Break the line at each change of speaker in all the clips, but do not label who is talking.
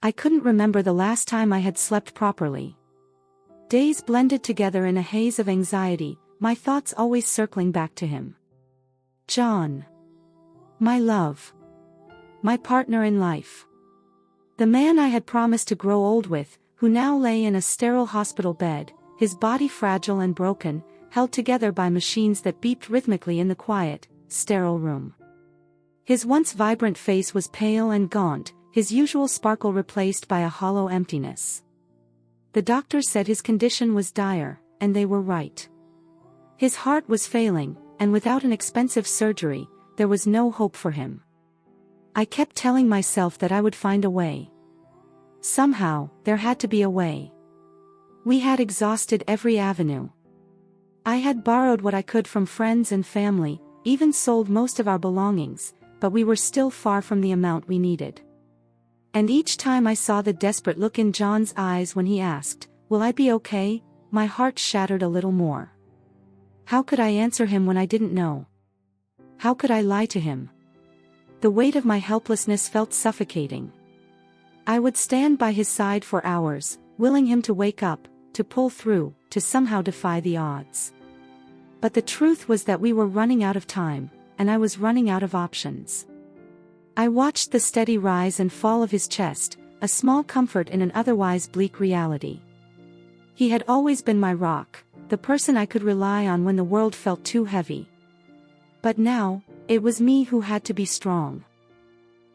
I couldn't remember the last time I had slept properly. Days blended together in a haze of anxiety, my thoughts always circling back to him. John. My love. My partner in life. The man I had promised to grow old with, who now lay in a sterile hospital bed, his body fragile and broken, held together by machines that beeped rhythmically in the quiet, sterile room. His once vibrant face was pale and gaunt, his usual sparkle replaced by a hollow emptiness. The doctors said his condition was dire, and they were right. His heart was failing, and without an expensive surgery, there was no hope for him. I kept telling myself that I would find a way. Somehow, there had to be a way. We had exhausted every avenue. I had borrowed what I could from friends and family, even sold most of our belongings, but we were still far from the amount we needed. And each time I saw the desperate look in John's eyes when he asked, "Will I be okay?" my heart shattered a little more. How could I answer him when I didn't know? How could I lie to him? The weight of my helplessness felt suffocating. I would stand by his side for hours, willing him to wake up, to pull through, to somehow defy the odds. But the truth was that we were running out of time, and I was running out of options. I watched the steady rise and fall of his chest, a small comfort in an otherwise bleak reality. He had always been my rock, the person I could rely on when the world felt too heavy. But now, it was me who had to be strong.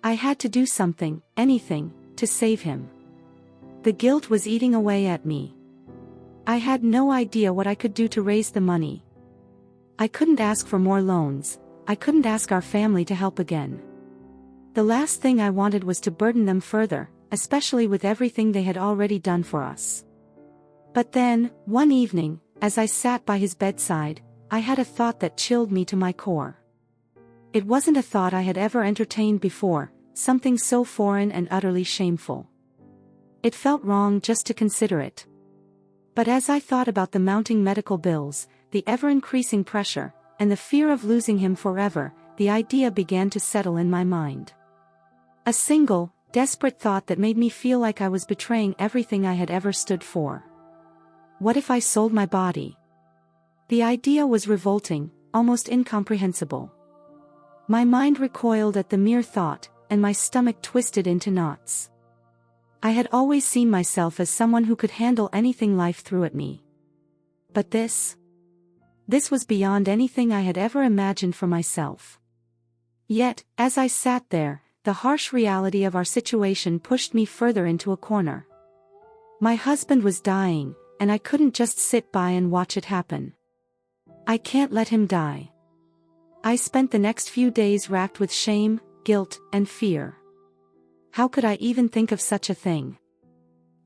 I had to do something, anything, to save him. The guilt was eating away at me. I had no idea what I could do to raise the money. I couldn't ask for more loans, I couldn't ask our family to help again. The last thing I wanted was to burden them further, especially with everything they had already done for us. But then, one evening, as I sat by his bedside, I had a thought that chilled me to my core. It wasn't a thought I had ever entertained before, something so foreign and utterly shameful. It felt wrong just to consider it. But as I thought about the mounting medical bills, the ever-increasing pressure, and the fear of losing him forever, the idea began to settle in my mind. A single, desperate thought that made me feel like I was betraying everything I had ever stood for. What if I sold my body? The idea was revolting, almost incomprehensible. My mind recoiled at the mere thought, and my stomach twisted into knots. I had always seen myself as someone who could handle anything life threw at me. But this was beyond anything I had ever imagined for myself. Yet, as I sat there, the harsh reality of our situation pushed me further into a corner. My husband was dying, and I couldn't just sit by and watch it happen. I can't let him die. I spent the next few days racked with shame, guilt, and fear. How could I even think of such a thing?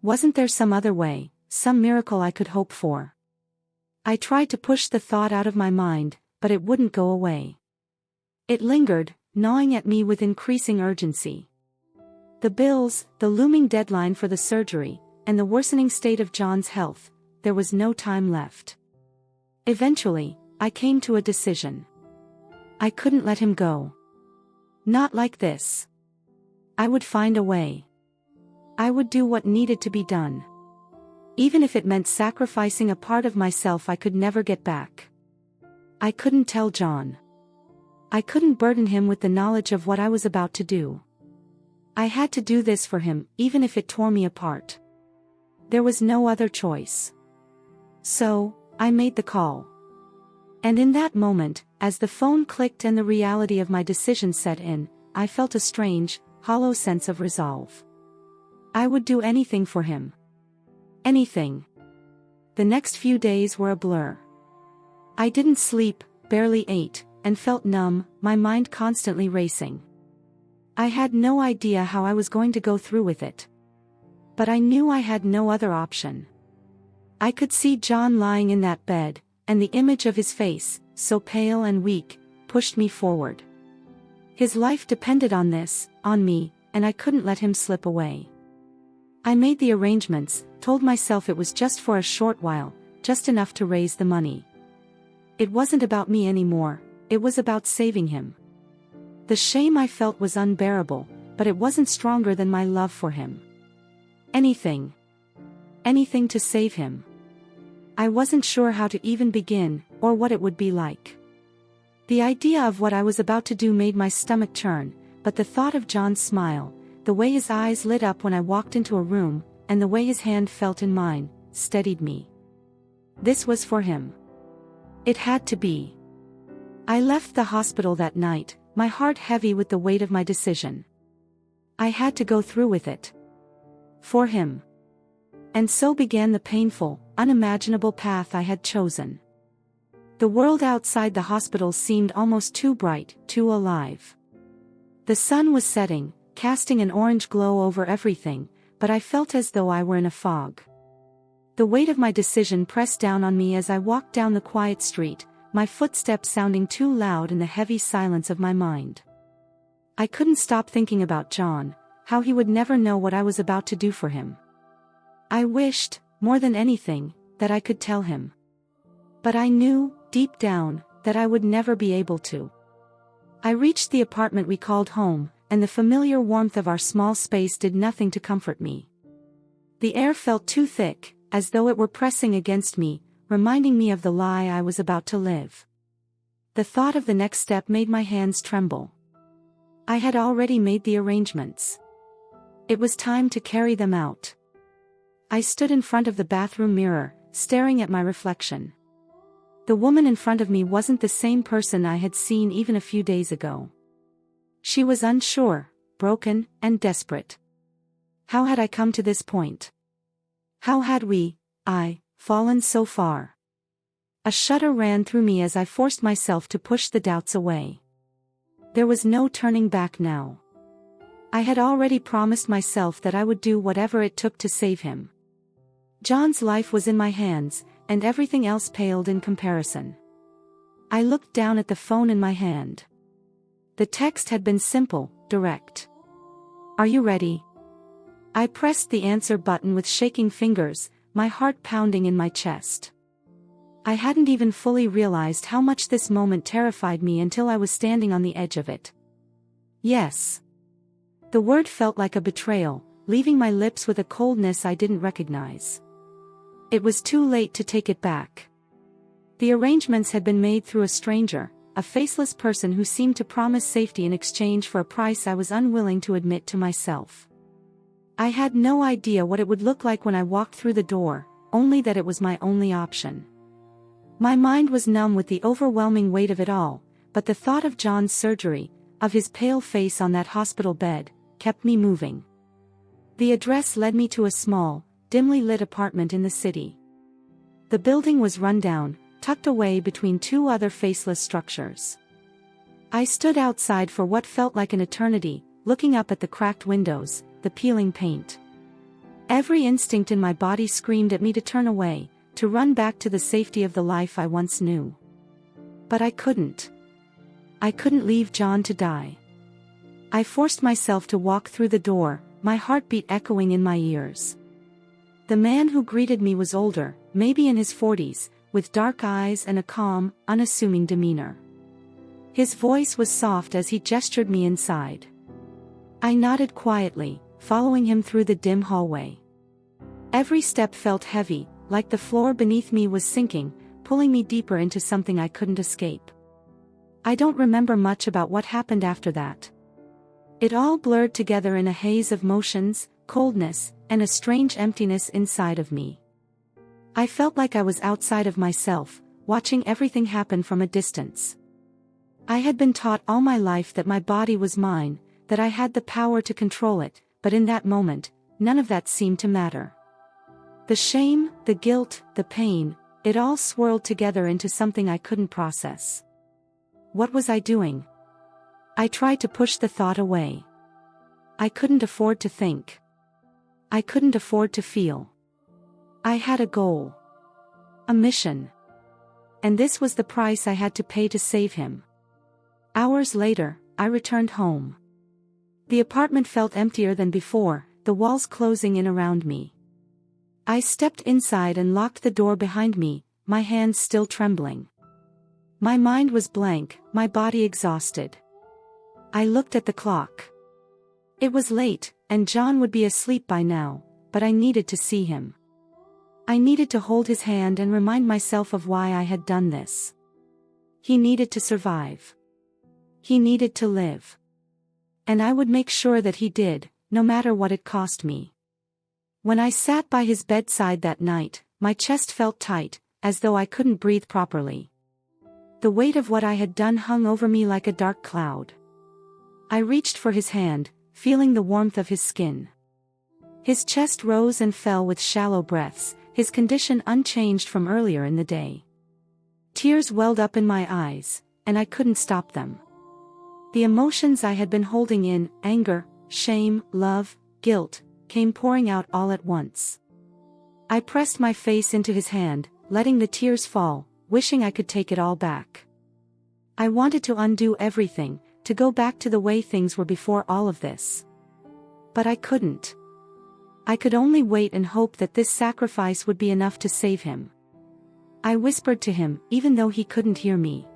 Wasn't there some other way, some miracle I could hope for? I tried to push the thought out of my mind, but it wouldn't go away. It lingered, gnawing at me with increasing urgency. The bills, the looming deadline for the surgery, and the worsening state of John's health, there was no time left. Eventually, I came to a decision. I couldn't let him go. Not like this. I would find a way. I would do what needed to be done. Even if it meant sacrificing a part of myself I could never get back. I couldn't tell John. I couldn't burden him with the knowledge of what I was about to do. I had to do this for him, even if it tore me apart. There was no other choice. So, I made the call. And in that moment, as the phone clicked and the reality of my decision set in, I felt a strange, hollow sense of resolve. I would do anything for him. Anything. The next few days were a blur. I didn't sleep, barely ate, and felt numb, my mind constantly racing. I had no idea how I was going to go through with it. But I knew I had no other option. I could see John lying in that bed, and the image of his face, so pale and weak, pushed me forward. His life depended on this, on me, and I couldn't let him slip away. I made the arrangements, told myself it was just for a short while, just enough to raise the money. It wasn't about me anymore, it was about saving him. The shame I felt was unbearable, but it wasn't stronger than my love for him. Anything. Anything to save him. I wasn't sure how to even begin, or what it would be like. The idea of what I was about to do made my stomach churn, but the thought of John's smile, the way his eyes lit up when I walked into a room, and the way his hand felt in mine, steadied me. This was for him. It had to be. I left the hospital that night, my heart heavy with the weight of my decision. I had to go through with it. For him. And so began the painful, unimaginable path I had chosen. The world outside the hospital seemed almost too bright, too alive. The sun was setting, casting an orange glow over everything, but I felt as though I were in a fog. The weight of my decision pressed down on me as I walked down the quiet street, my footsteps sounding too loud in the heavy silence of my mind. I couldn't stop thinking about John, how he would never know what I was about to do for him. I wished, more than anything, that I could tell him. But I knew, deep down, that I would never be able to. I reached the apartment we called home, and the familiar warmth of our small space did nothing to comfort me. The air felt too thick, as though it were pressing against me, reminding me of the lie I was about to live. The thought of the next step made my hands tremble. I had already made the arrangements. It was time to carry them out. I stood in front of the bathroom mirror, staring at my reflection. The woman in front of me wasn't the same person I had seen even a few days ago. She was unsure, broken, and desperate. How had I come to this point? How had I, fallen so far? A shudder ran through me as I forced myself to push the doubts away. There was no turning back now. I had already promised myself that I would do whatever it took to save him. John's life was in my hands, and everything else paled in comparison. I looked down at the phone in my hand. The text had been simple, direct. "Are you ready?" I pressed the answer button with shaking fingers, my heart pounding in my chest. I hadn't even fully realized how much this moment terrified me until I was standing on the edge of it. Yes. The word felt like a betrayal, leaving my lips with a coldness I didn't recognize. It was too late to take it back. The arrangements had been made through a stranger, a faceless person who seemed to promise safety in exchange for a price I was unwilling to admit to myself. I had no idea what it would look like when I walked through the door, only that it was my only option. My mind was numb with the overwhelming weight of it all, but the thought of John's surgery, of his pale face on that hospital bed, kept me moving. The address led me to a small, dimly lit apartment in the city. The building was run down, tucked away between two other faceless structures. I stood outside for what felt like an eternity, looking up at the cracked windows, the peeling paint. Every instinct in my body screamed at me to turn away, to run back to the safety of the life I once knew. But I couldn't. I couldn't leave John to die. I forced myself to walk through the door, my heartbeat echoing in my ears. The man who greeted me was older, maybe in his 40s, with dark eyes and a calm, unassuming demeanor. His voice was soft as he gestured me inside. I nodded quietly, following him through the dim hallway. Every step felt heavy, like the floor beneath me was sinking, pulling me deeper into something I couldn't escape. I don't remember much about what happened after that. It all blurred together in a haze of motions, coldness, and a strange emptiness inside of me. I felt like I was outside of myself, watching everything happen from a distance. I had been taught all my life that my body was mine, that I had the power to control it, but in that moment, none of that seemed to matter. The shame, the guilt, the pain, it all swirled together into something I couldn't process. What was I doing? I tried to push the thought away. I couldn't afford to think. I couldn't afford to feel. I had a goal. A mission. And this was the price I had to pay to save him. Hours later, I returned home. The apartment felt emptier than before, the walls closing in around me. I stepped inside and locked the door behind me, my hands still trembling. My mind was blank, my body exhausted. I looked at the clock. It was late, and John would be asleep by now, but I needed to see him. I needed to hold his hand and remind myself of why I had done this. He needed to survive. He needed to live. And I would make sure that he did, no matter what it cost me. When I sat by his bedside that night, my chest felt tight, as though I couldn't breathe properly. The weight of what I had done hung over me like a dark cloud. I reached for his hand, feeling the warmth of his skin. His chest rose and fell with shallow breaths, his condition unchanged from earlier in the day. Tears welled up in my eyes, and I couldn't stop them. The emotions I had been holding in, anger, shame, love, guilt, came pouring out all at once. I pressed my face into his hand, letting the tears fall, wishing I could take it all back. I wanted to undo everything, to go back to the way things were before all of this. But I couldn't. I could only wait and hope that this sacrifice would be enough to save him. I whispered to him, even though he couldn't hear me.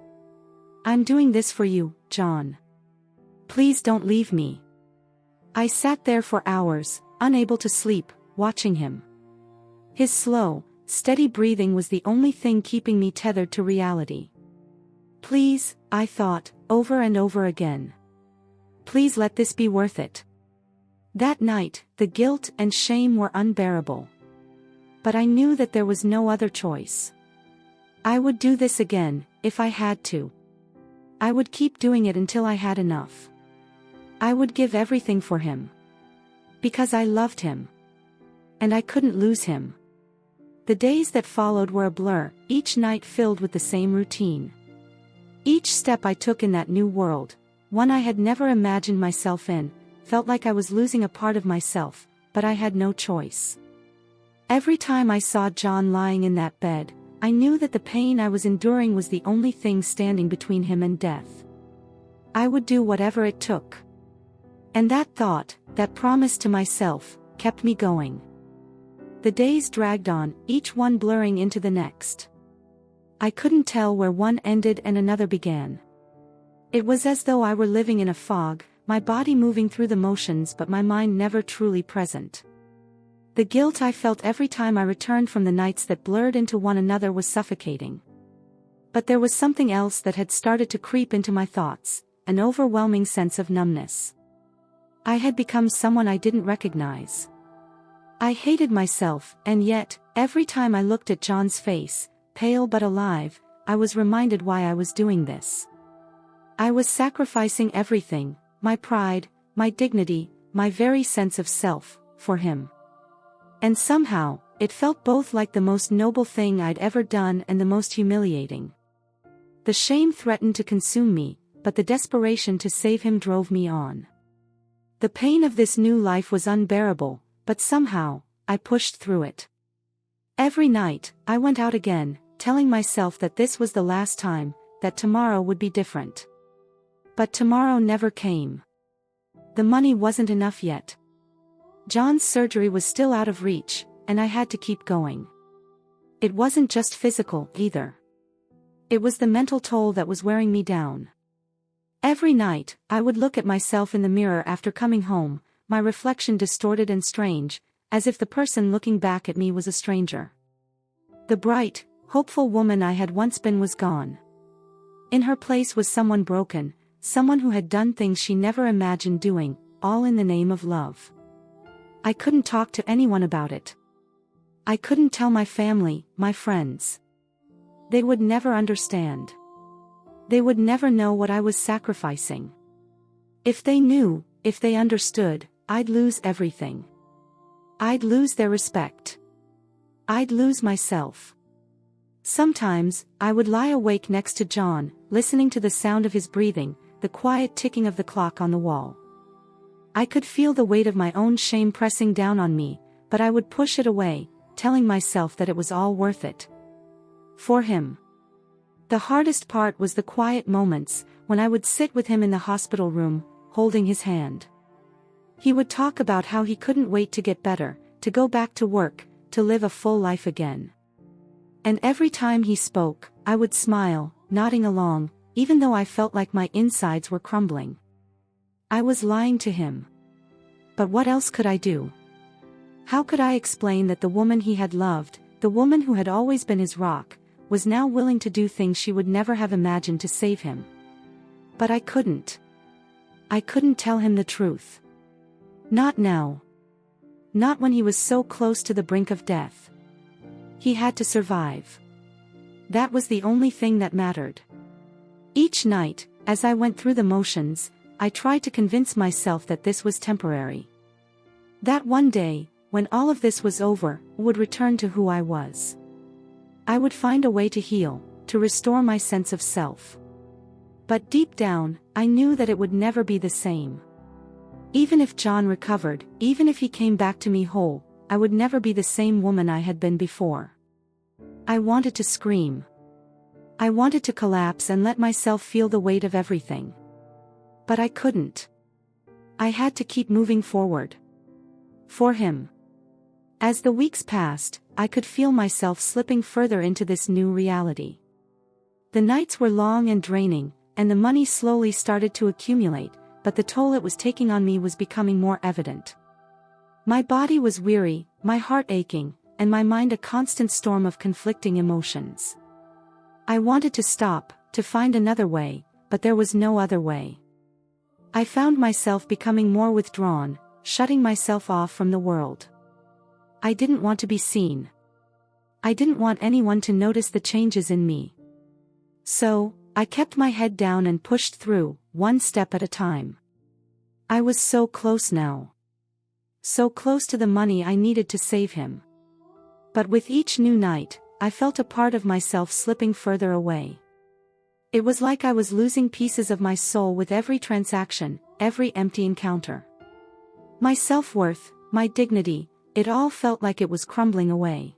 "I'm doing this for you, John. Please don't leave me." I sat there for hours, unable to sleep, watching him. His slow, steady breathing was the only thing keeping me tethered to reality. Please, I thought, over and over again. Please let this be worth it. That night, the guilt and shame were unbearable. But I knew that there was no other choice. I would do this again, if I had to. I would keep doing it until I had enough. I would give everything for him. Because I loved him. And I couldn't lose him. The days that followed were a blur, each night filled with the same routine. Each step I took in that new world, one I had never imagined myself in, felt like I was losing a part of myself, but I had no choice. Every time I saw John lying in that bed, I knew that the pain I was enduring was the only thing standing between him and death. I would do whatever it took. And that thought, that promise to myself, kept me going. The days dragged on, each one blurring into the next. I couldn't tell where one ended and another began. It was as though I were living in a fog, my body moving through the motions but my mind never truly present. The guilt I felt every time I returned from the nights that blurred into one another was suffocating. But there was something else that had started to creep into my thoughts, an overwhelming sense of numbness. I had become someone I didn't recognize. I hated myself, and yet, every time I looked at John's face, pale but alive, I was reminded why I was doing this. I was sacrificing everything, my pride, my dignity, my very sense of self, for him. And somehow, it felt both like the most noble thing I'd ever done and the most humiliating. The shame threatened to consume me, but the desperation to save him drove me on. The pain of this new life was unbearable, but somehow, I pushed through it. Every night, I went out again, telling myself that this was the last time, that tomorrow would be different. But tomorrow never came. The money wasn't enough yet. John's surgery was still out of reach, and I had to keep going. It wasn't just physical, either. It was the mental toll that was wearing me down. Every night, I would look at myself in the mirror after coming home, my reflection distorted and strange, as if the person looking back at me was a stranger. The bright, hopeful woman I had once been was gone. In her place was someone broken, someone who had done things she never imagined doing, all in the name of love. I couldn't talk to anyone about it. I couldn't tell my family, my friends. They would never understand. They would never know what I was sacrificing. If they knew, if they understood, I'd lose everything. I'd lose their respect. I'd lose myself. Sometimes, I would lie awake next to John, listening to the sound of his breathing, the quiet ticking of the clock on the wall. I could feel the weight of my own shame pressing down on me, but I would push it away, telling myself that it was all worth it. For him. The hardest part was the quiet moments, when I would sit with him in the hospital room, holding his hand. He would talk about how he couldn't wait to get better, to go back to work, to live a full life again. And every time he spoke, I would smile, nodding along, even though I felt like my insides were crumbling. I was lying to him. But what else could I do? How could I explain that the woman he had loved, the woman who had always been his rock, was now willing to do things she would never have imagined to save him? But I couldn't. I couldn't tell him the truth. Not now. Not when he was so close to the brink of death. He had to survive. That was the only thing that mattered. Each night, as I went through the motions, I tried to convince myself that this was temporary. That one day, when all of this was over, I would return to who I was. I would find a way to heal, to restore my sense of self. But deep down, I knew that it would never be the same. Even if John recovered, even if he came back to me whole, I would never be the same woman I had been before. I wanted to scream. I wanted to collapse and let myself feel the weight of everything. But I couldn't. I had to keep moving forward. For him. As the weeks passed, I could feel myself slipping further into this new reality. The nights were long and draining, and the money slowly started to accumulate, but the toll it was taking on me was becoming more evident. My body was weary, my heart aching, and my mind a constant storm of conflicting emotions. I wanted to stop, to find another way, but there was no other way. I found myself becoming more withdrawn, shutting myself off from the world. I didn't want to be seen. I didn't want anyone to notice the changes in me. So, I kept my head down and pushed through, one step at a time. I was so close now. So close to the money I needed to save him. But with each new night, I felt a part of myself slipping further away. It was like I was losing pieces of my soul with every transaction, every empty encounter. My self-worth, my dignity, it all felt like it was crumbling away.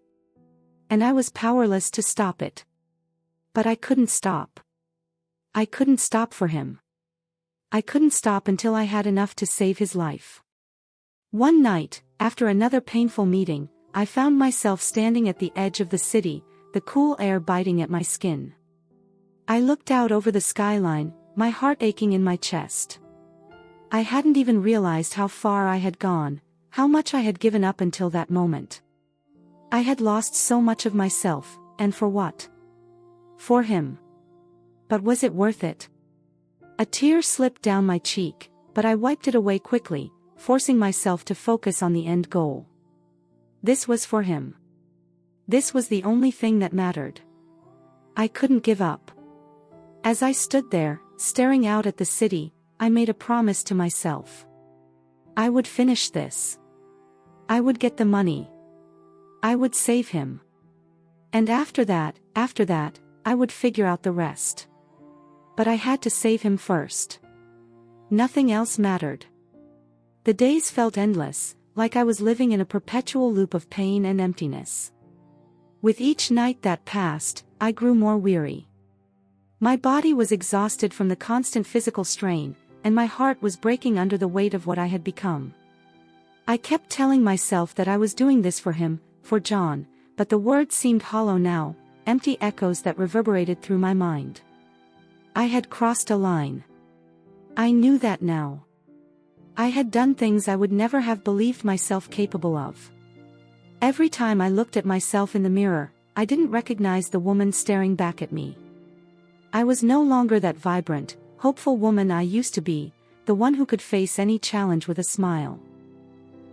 And I was powerless to stop it. But I couldn't stop. I couldn't stop for him. I couldn't stop until I had enough to save his life. One night, after another painful meeting, I found myself standing at the edge of the city, the cool air biting at my skin. I looked out over the skyline, my heart aching in my chest. I hadn't even realized how far I had gone, how much I had given up until that moment. I had lost so much of myself, and for what? For him. But was it worth it? A tear slipped down my cheek, but I wiped it away quickly, forcing myself to focus on the end goal. This was for him. This was the only thing that mattered. I couldn't give up. As I stood there, staring out at the city, I made a promise to myself. I would finish this. I would get the money. I would save him. And after that, I would figure out the rest. But I had to save him first. Nothing else mattered. The days felt endless, like I was living in a perpetual loop of pain and emptiness. With each night that passed, I grew more weary. My body was exhausted from the constant physical strain, and my heart was breaking under the weight of what I had become. I kept telling myself that I was doing this for him, for John, but the words seemed hollow now, empty echoes that reverberated through my mind. I had crossed a line. I knew that now. I had done things I would never have believed myself capable of. Every time I looked at myself in the mirror, I didn't recognize the woman staring back at me. I was no longer that vibrant, hopeful woman I used to be, the one who could face any challenge with a smile.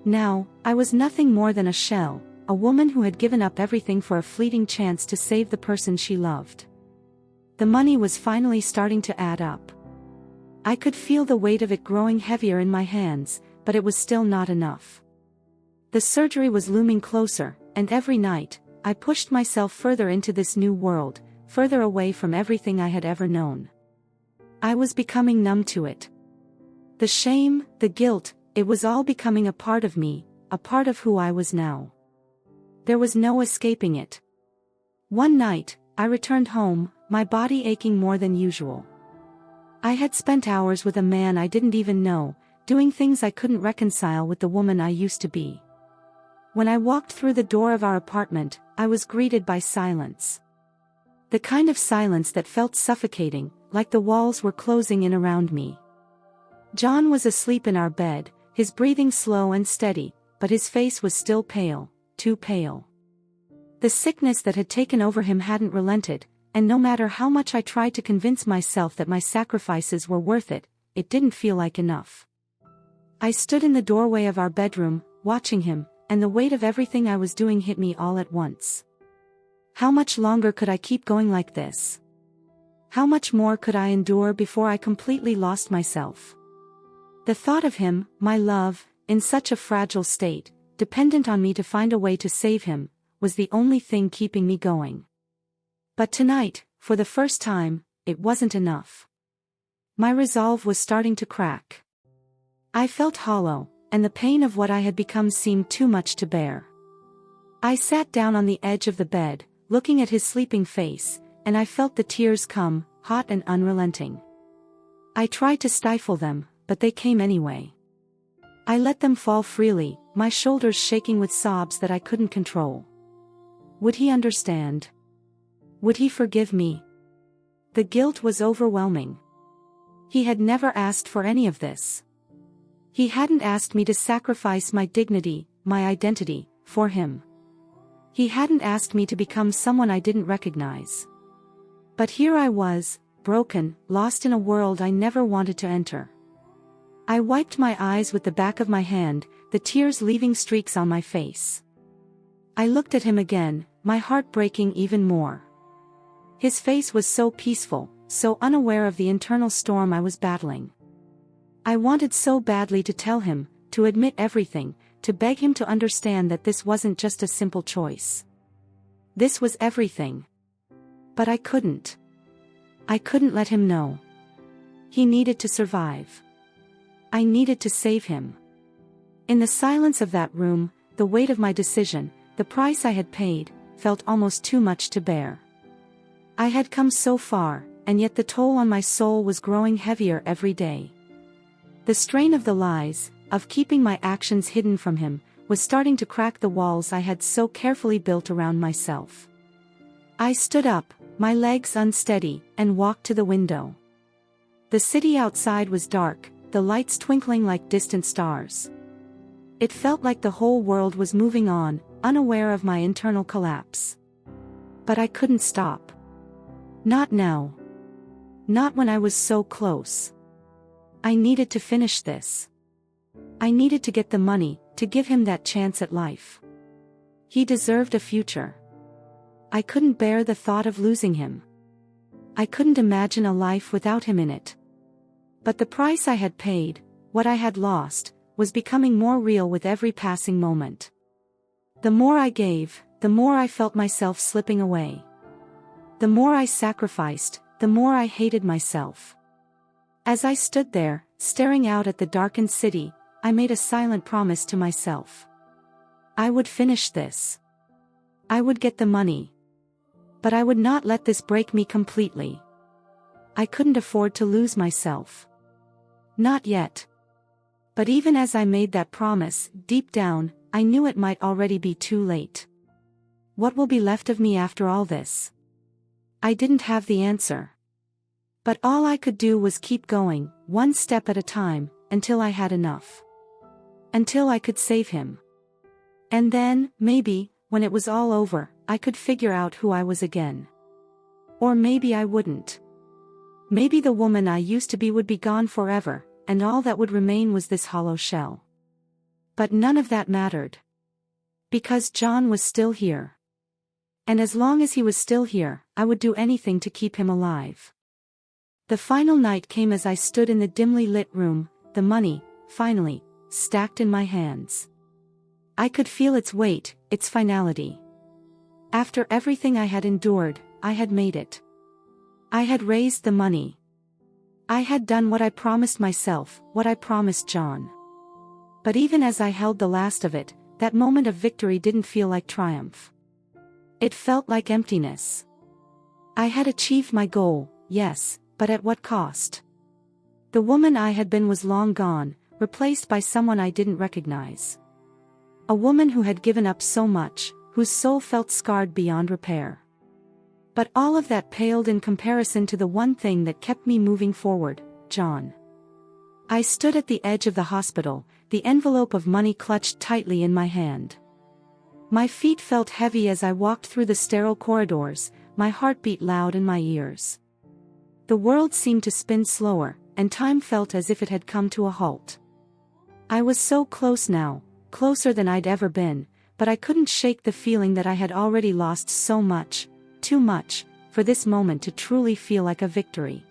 Now, I was nothing more than a shell, a woman who had given up everything for a fleeting chance to save the person she loved. The money was finally starting to add up. I could feel the weight of it growing heavier in my hands, but it was still not enough. The surgery was looming closer, and every night, I pushed myself further into this new world, further away from everything I had ever known. I was becoming numb to it. The shame, the guilt, it was all becoming a part of me, a part of who I was now. There was no escaping it. One night, I returned home, my body aching more than usual. I had spent hours with a man I didn't even know, doing things I couldn't reconcile with the woman I used to be. When I walked through the door of our apartment, I was greeted by silence. The kind of silence that felt suffocating, like the walls were closing in around me. John was asleep in our bed, his breathing slow and steady, but his face was still pale, too pale. The sickness that had taken over him hadn't relented, and no matter how much I tried to convince myself that my sacrifices were worth it, it didn't feel like enough. I stood in the doorway of our bedroom, watching him, and the weight of everything I was doing hit me all at once. How much longer could I keep going like this? How much more could I endure before I completely lost myself? The thought of him, my love, in such a fragile state, dependent on me to find a way to save him, was the only thing keeping me going. But tonight, for the first time, it wasn't enough. My resolve was starting to crack. I felt hollow, and the pain of what I had become seemed too much to bear. I sat down on the edge of the bed, looking at his sleeping face, and I felt the tears come, hot and unrelenting. I tried to stifle them, but they came anyway. I let them fall freely, my shoulders shaking with sobs that I couldn't control. Would he understand? Would he forgive me? The guilt was overwhelming. He had never asked for any of this. He hadn't asked me to sacrifice my dignity, my identity, for him. He hadn't asked me to become someone I didn't recognize. But here I was, broken, lost in a world I never wanted to enter. I wiped my eyes with the back of my hand, the tears leaving streaks on my face. I looked at him again, my heart breaking even more. His face was so peaceful, so unaware of the internal storm I was battling. I wanted so badly to tell him, to admit everything, to beg him to understand that this wasn't just a simple choice. This was everything. But I couldn't. I couldn't let him know. He needed to survive. I needed to save him. In the silence of that room, the weight of my decision, the price I had paid, felt almost too much to bear. I had come so far, and yet the toll on my soul was growing heavier every day. The strain of the lies, of keeping my actions hidden from him, was starting to crack the walls I had so carefully built around myself. I stood up, my legs unsteady, and walked to the window. The city outside was dark, the lights twinkling like distant stars. It felt like the whole world was moving on, unaware of my internal collapse. But I couldn't stop. Not now. Not when I was so close. I needed to finish this. I needed to get the money, to give him that chance at life. He deserved a future. I couldn't bear the thought of losing him. I couldn't imagine a life without him in it. But the price I had paid, what I had lost, was becoming more real with every passing moment. The more I gave, the more I felt myself slipping away. The more I sacrificed, the more I hated myself. As I stood there, staring out at the darkened city, I made a silent promise to myself. I would finish this. I would get the money. But I would not let this break me completely. I couldn't afford to lose myself. Not yet. But even as I made that promise, deep down, I knew it might already be too late. What will be left of me after all this? I didn't have the answer. But all I could do was keep going, one step at a time, until I had enough. Until I could save him. And then, maybe, when it was all over, I could figure out who I was again. Or maybe I wouldn't. Maybe the woman I used to be would be gone forever, and all that would remain was this hollow shell. But none of that mattered. Because John was still here. And as long as he was still here, I would do anything to keep him alive. The final night came as I stood in the dimly lit room, the money, finally, stacked in my hands. I could feel its weight, its finality. After everything I had endured, I had made it. I had raised the money. I had done what I promised myself, what I promised John. But even as I held the last of it, that moment of victory didn't feel like triumph. It felt like emptiness. I had achieved my goal, yes, but at what cost? The woman I had been was long gone, replaced by someone I didn't recognize. A woman who had given up so much, whose soul felt scarred beyond repair. But all of that paled in comparison to the one thing that kept me moving forward, John. I stood at the edge of the hospital, the envelope of money clutched tightly in my hand. My feet felt heavy as I walked through the sterile corridors, my heart beat loud in my ears. The world seemed to spin slower, and time felt as if it had come to a halt. I was so close now, closer than I'd ever been, but I couldn't shake the feeling that I had already lost so much, too much, for this moment to truly feel like a victory.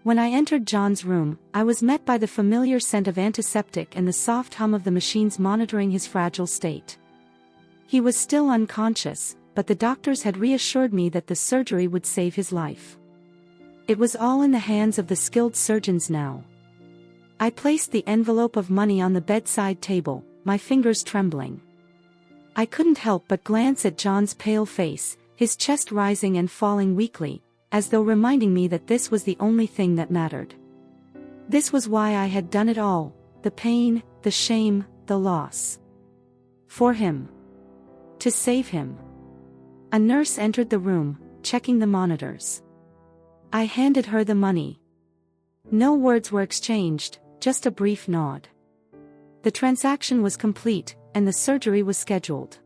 When I entered John's room, I was met by the familiar scent of antiseptic and the soft hum of the machines monitoring his fragile state. He was still unconscious, but the doctors had reassured me that the surgery would save his life. It was all in the hands of the skilled surgeons now. I placed the envelope of money on the bedside table, my fingers trembling. I couldn't help but glance at John's pale face, his chest rising and falling weakly, as though reminding me that this was the only thing that mattered. This was why I had done it all, the pain, the shame, the loss. For him. To save him. A nurse entered the room, checking the monitors. I handed her the money. No words were exchanged, just a brief nod. The transaction was complete, and the surgery was scheduled.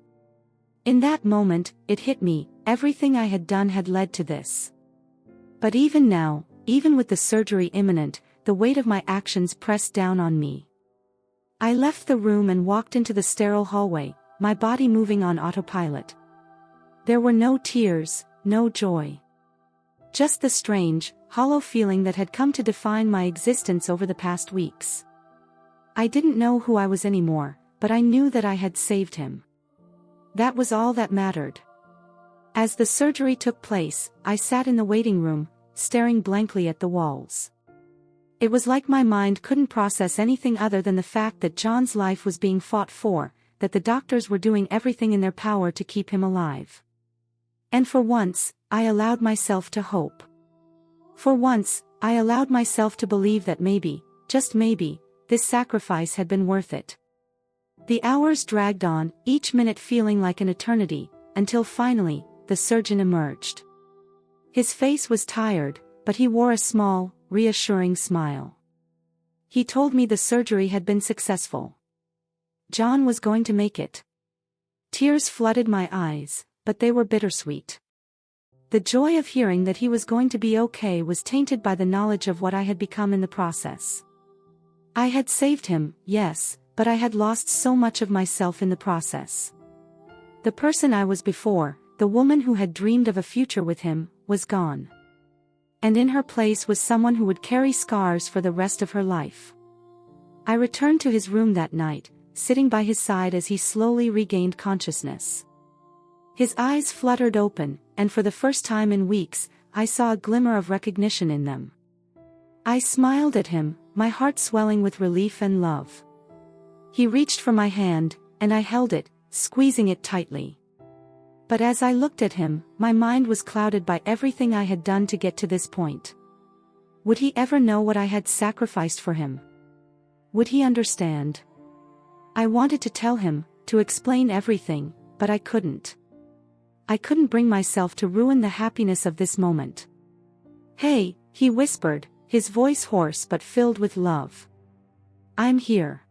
In that moment, it hit me, everything I had done had led to this. But even now, even with the surgery imminent, the weight of my actions pressed down on me. I left the room and walked into the sterile hallway, my body moving on autopilot. There were no tears, no joy. Just the strange, hollow feeling that had come to define my existence over the past weeks. I didn't know who I was anymore, but I knew that I had saved him. That was all that mattered. As the surgery took place, I sat in the waiting room, staring blankly at the walls. It was like my mind couldn't process anything other than the fact that John's life was being fought for, that the doctors were doing everything in their power to keep him alive. And for once, I allowed myself to hope. For once, I allowed myself to believe that maybe, just maybe, this sacrifice had been worth it. The hours dragged on, each minute feeling like an eternity, until finally, the surgeon emerged. His face was tired, but he wore a small, reassuring smile. He told me the surgery had been successful. John was going to make it. Tears flooded my eyes, but they were bittersweet. The joy of hearing that he was going to be okay was tainted by the knowledge of what I had become in the process. I had saved him, yes, but I had lost so much of myself in the process. The person I was before, the woman who had dreamed of a future with him, was gone. And in her place was someone who would carry scars for the rest of her life. I returned to his room that night, sitting by his side as he slowly regained consciousness. His eyes fluttered open, and for the first time in weeks, I saw a glimmer of recognition in them. I smiled at him, my heart swelling with relief and love. He reached for my hand, and I held it, squeezing it tightly. But as I looked at him, my mind was clouded by everything I had done to get to this point. Would he ever know what I had sacrificed for him? Would he understand? I wanted to tell him, to explain everything, but I couldn't. I couldn't bring myself to ruin the happiness of this moment. "Hey," he whispered, his voice hoarse but filled with love. "I'm here.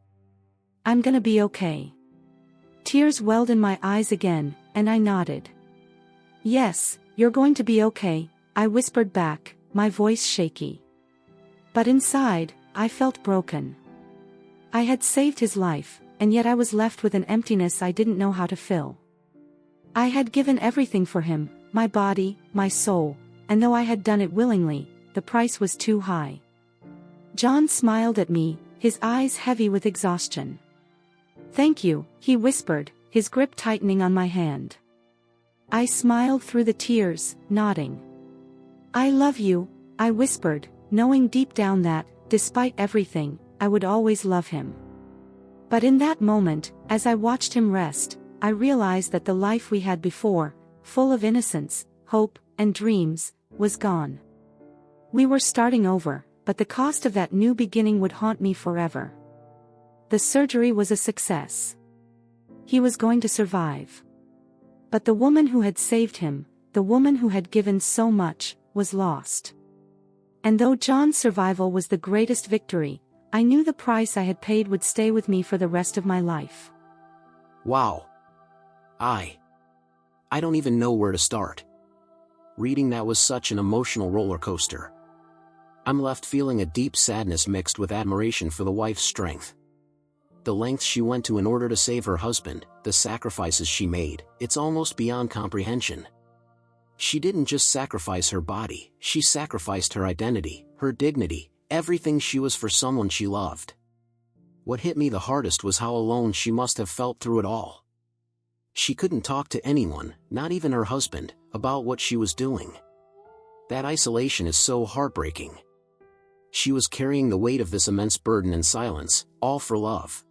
I'm gonna be okay." Tears welled in my eyes again, and I nodded. "Yes, you're going to be okay," I whispered back, my voice shaky. But inside, I felt broken. I had saved his life, and yet I was left with an emptiness I didn't know how to fill. I had given everything for him, my body, my soul, and though I had done it willingly, the price was too high. John smiled at me, his eyes heavy with exhaustion. "Thank you," he whispered, his grip tightening on my hand. I smiled through the tears, nodding. "I love you," I whispered, knowing deep down that, despite everything, I would always love him. But in that moment, as I watched him rest, I realized that the life we had before, full of innocence, hope, and dreams, was gone. We were starting over, but the cost of that new beginning would haunt me forever. The surgery was a success. He was going to survive. But the woman who had saved him, the woman who had given so much, was lost. And though John's survival was the greatest victory, I knew the price I had paid would stay with me for the rest of my life.
Wow. I don't even know where to start. Reading that was such an emotional roller coaster. I'm left feeling a deep sadness mixed with admiration for the wife's strength. The lengths she went to in order to save her husband, the sacrifices she made, it's almost beyond comprehension. She didn't just sacrifice her body, she sacrificed her identity, her dignity, everything she was for someone she loved. What hit me the hardest was how alone she must have felt through it all. She couldn't talk to anyone, not even her husband, about what she was doing. That isolation is so heartbreaking. She was carrying the weight of this immense burden in silence, all for love.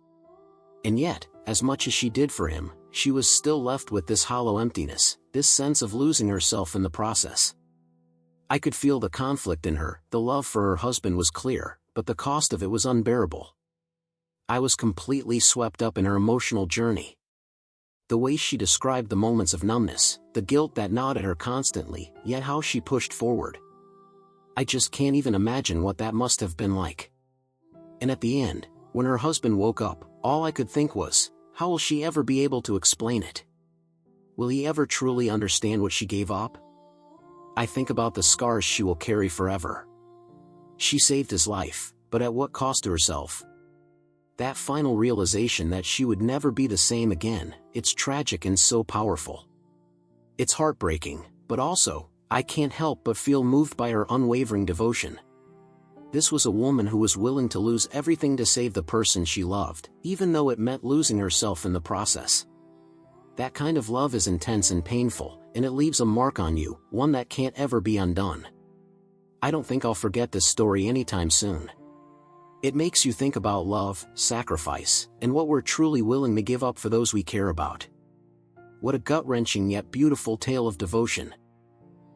And yet, as much as she did for him, she was still left with this hollow emptiness, this sense of losing herself in the process. I could feel the conflict in her. The love for her husband was clear, but the cost of it was unbearable. I was completely swept up in her emotional journey. The way she described the moments of numbness, the guilt that gnawed at her constantly, yet how she pushed forward. I just can't even imagine what that must have been like. And at the end, when her husband woke up, all I could think was, how will she ever be able to explain it? Will he ever truly understand what she gave up? I think about the scars she will carry forever. She saved his life, but at what cost to herself? That final realization that she would never be the same again, it's tragic and so powerful. It's heartbreaking, but also, I can't help but feel moved by her unwavering devotion. This was a woman who was willing to lose everything to save the person she loved, even though it meant losing herself in the process. That kind of love is intense and painful, and it leaves a mark on you, one that can't ever be undone. I don't think I'll forget this story anytime soon. It makes you think about love, sacrifice, and what we're truly willing to give up for those we care about. What a gut-wrenching yet beautiful tale of devotion.